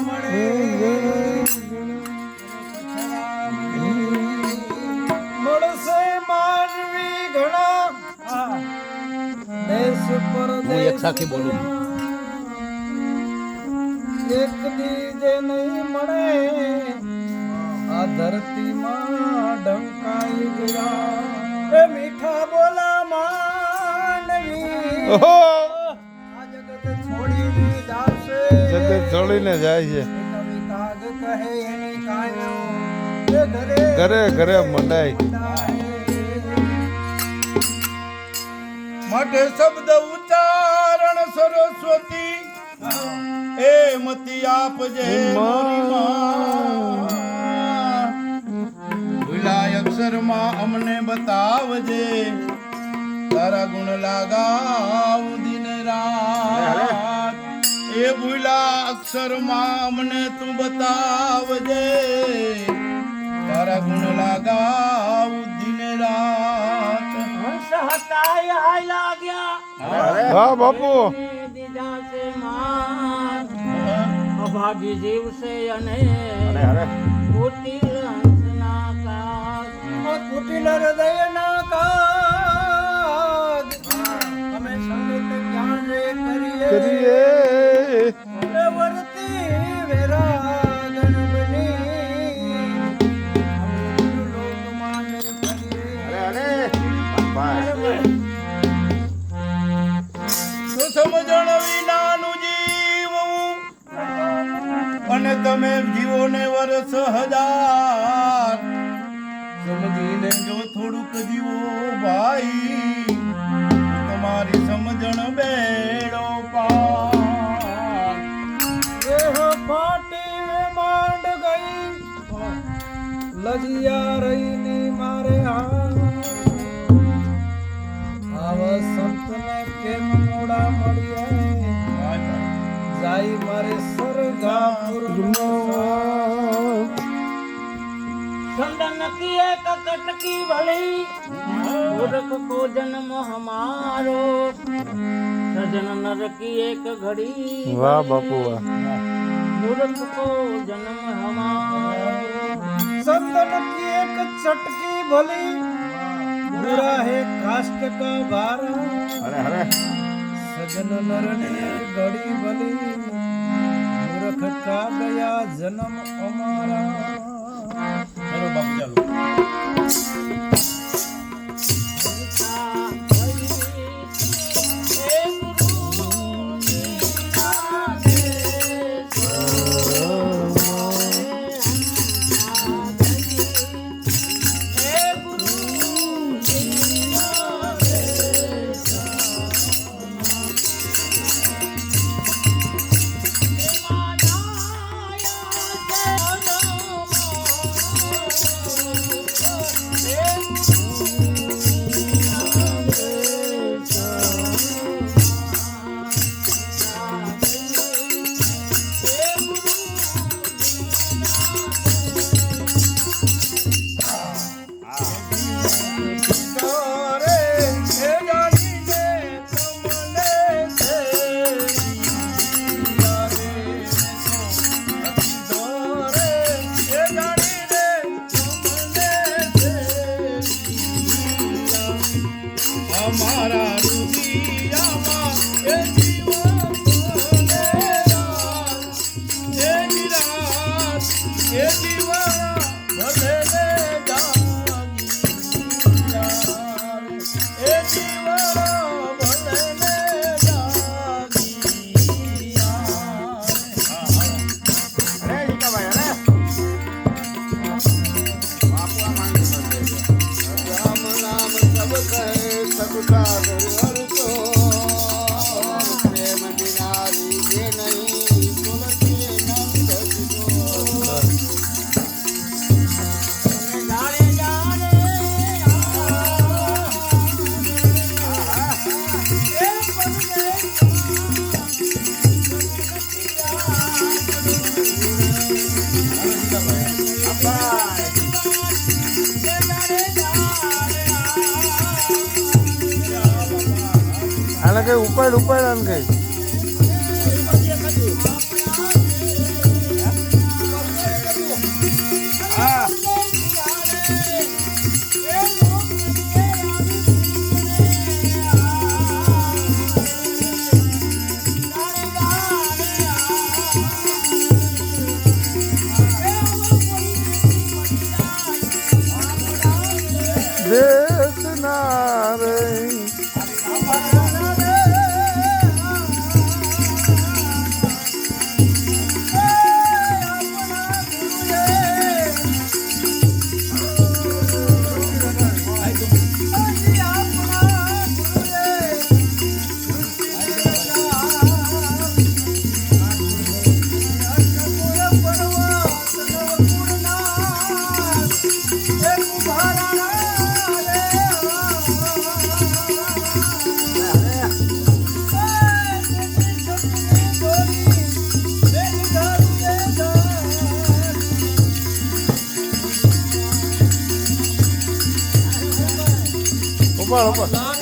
મળે મળશે માનવી ઘણા દેશ પર હું એક સાખી બોલું એક દીજે નહીં મળે આ ધરતીમાં ઢંકાઈ ગયા એ મીઠા બોલા માનવી આ જગત છોડીને જાશે જગત છોડીને જાય છે કવિ કાગ કહે એની કાયો એ ઘરે ઘરે મંડાય માટે શબ્દ ઉચ્ચારણ સરસ્વતી એ મતી આપજે મોરી માં ભૂલાય અક્ષરમાં અમને બતાવજે તારા ગુણ લાગાવ દિન રાત એ ભૂલા અક્ષરમાં અમને તું બતાવજે તારા ગુણ લાગાવ દિન રાત હંસ હતાય હાય લાગ્યા હા બાપુ અભાગી જીવ છે અને કુટિલ હંસના કાજ કુટિલ હૃદયના કાજ અમે સંગત જ્ઞાન રે કરીએ વર્તી વેરાગણ બની લોકમાં સમજણ વિનાનું જીવવું અને તમે જીવો ને વર્ષ હજાર સમજીને જો થોડુંક જીવો ભાઈ તમારી સમજણ બેડો પાર દેહ ફાટી માંડ ગઈ લજિયા રહીની મારે આવા સંતને કેમ મોડા મળ્યા જાય મારે સરગાપુરનો સંદન की एक कटकी भली मूर्ख को जन्म हमारो सजन नर की एक घड़ी વાહ બાપુ વાહ मूर्ख को जन्म हमारो संदन की एक चटकी भली बुरा है काष्ट का भार सजन नर ने घड़ी भली मूर्ख का गया जन्म हमारा चलो बाप चलो हमारा रुबियामा ए जीवन बोले ए निराश ए जीवन भले ले जागी ए जीवन भले ले जागी अरे निका भाई अरे बापू मान राम नाम सब कहे सबका दरबार तो प्रेम बिना लीजे नहीं तुलसी नाम सजो जाने जाने આને કઈ ઉપાડ આને કઈ દેશના રે ઉપર ઉપર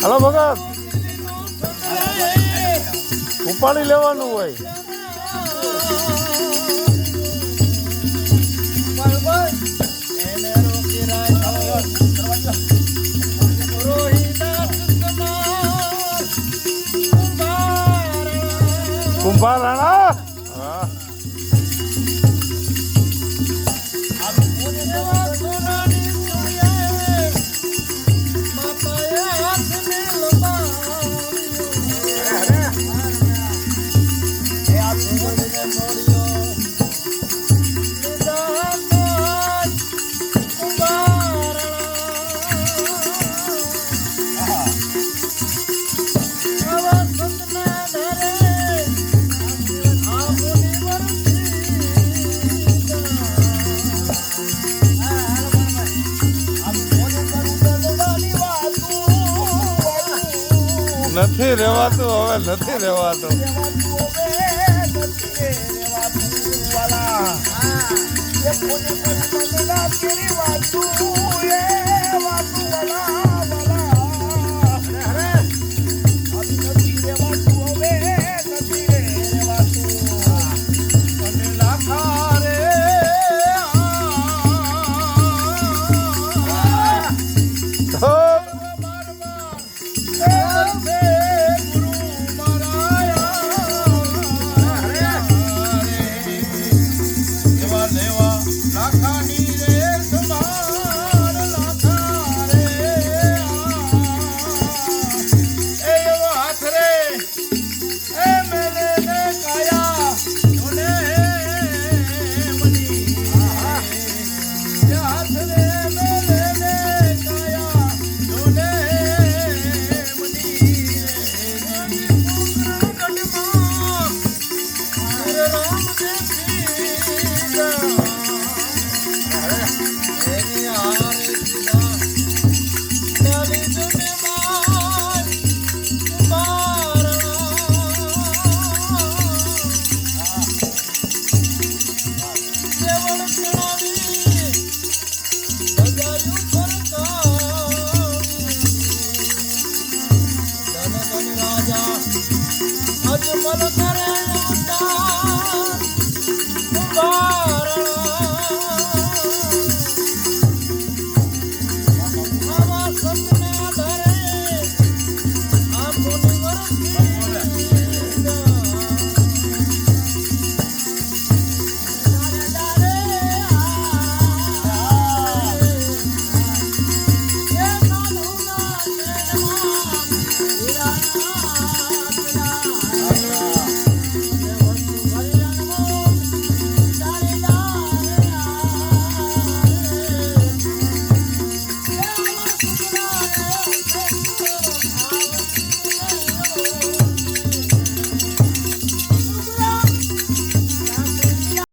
હલો ભગત ઉપાડી લેવાનું હોય કુંભાર રાણા હા નથી રેવાતું હવે નથી રેવાતું અજમલ